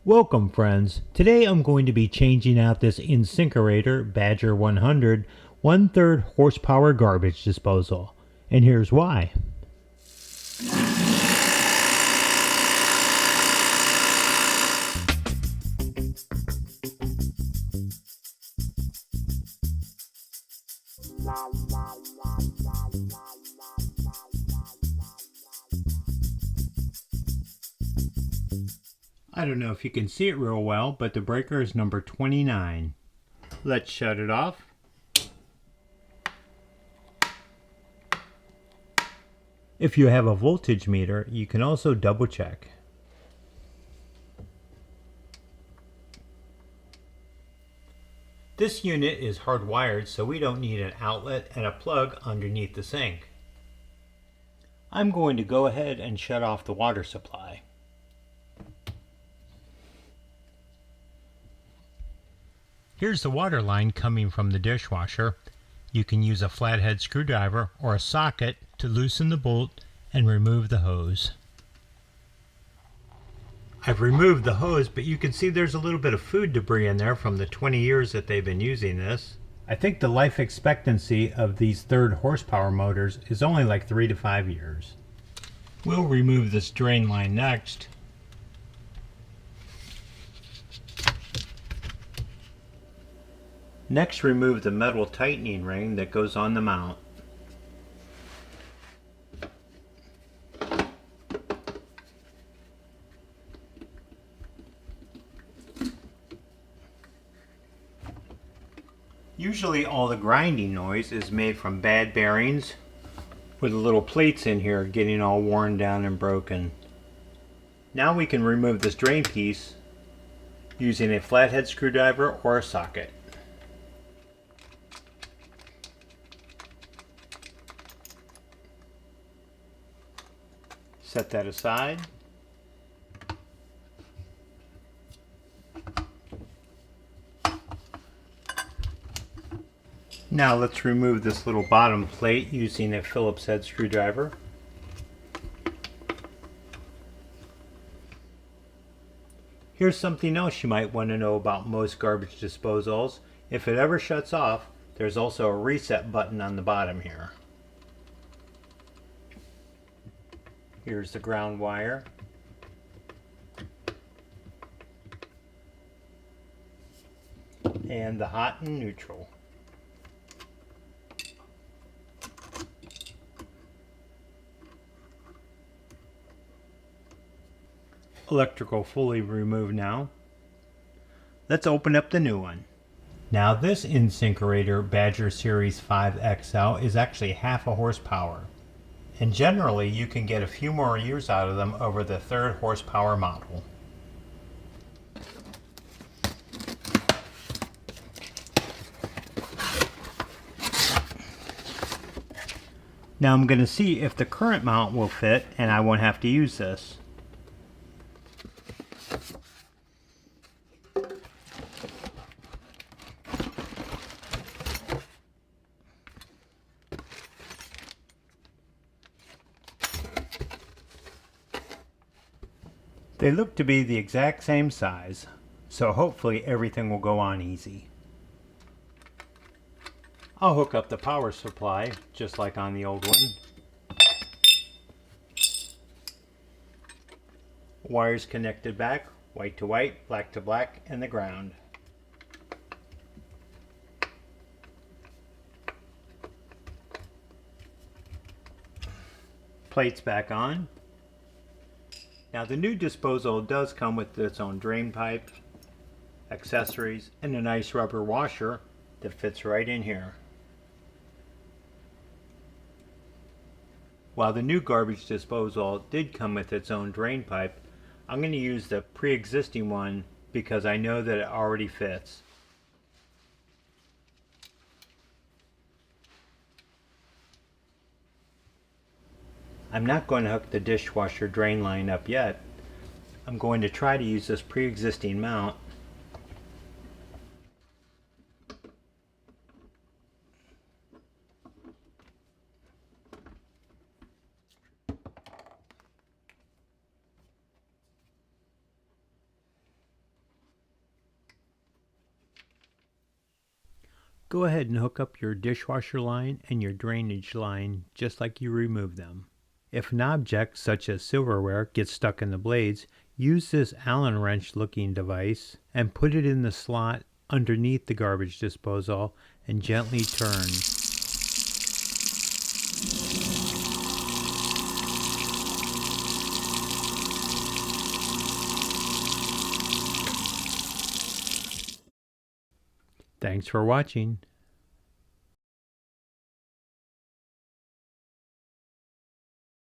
Welcome friends. Today I'm going to be changing out this Insinkerator Badger 100 1/3 horsepower garbage disposal. And here's why. I don't know if you can see it real well, but the breaker is number 29. Let's shut it off. If you have a voltage meter, you can also double check. This unit is hardwired, so we don't need an outlet and a plug underneath the sink. I'm going to go ahead and shut off the water supply. Here's the water line coming from the dishwasher. You can use a flathead screwdriver or a socket to loosen the bolt and remove the hose. I've removed the hose, but you can see there's a little bit of food debris in there from the 20 years that they've been using this. I think the life expectancy of these 3rd horsepower motors is only like 3 to 5 years. We'll remove this drain line next. Next, remove the metal tightening ring that goes on the mount. Usually all the grinding noise is made from bad bearings with the little plates in here getting all worn down and broken. Now we can remove this drain piece using a flathead screwdriver or a socket. Set that aside. Now let's remove this little bottom plate using a Phillips head screwdriver. Here's something else you might want to know about most garbage disposals. If it ever shuts off, there's also a reset button on the bottom here. Here's the ground wire. And the hot and neutral. Electrical fully removed now. Let's open up the new one. Now this Insinkerator Badger Series 5 XL is actually half a horsepower. And generally you can get a few more years out of them over the 3rd horsepower model. Now I'm going to see if the current mount will fit and I won't have to use this. They look to be the exact same size, so hopefully everything will go on easy. I'll hook up the power supply, just like on the old one. Wires connected back, white to white, black to black, and the ground. Plates back on. Now the new disposal does come with its own drain pipe, accessories, and a nice rubber washer that fits right in here. While the new garbage disposal did come with its own drain pipe, I'm going to use the pre-existing one because I know that it already fits. I'm not going to hook the dishwasher drain line up yet. I'm going to try to use this pre-existing mount. Go ahead and hook up your dishwasher line and your drainage line just like you removed them. If an object such as silverware gets stuck in the blades, use this Allen wrench looking device and put it in the slot underneath the garbage disposal and gently turn. Thanks for watching.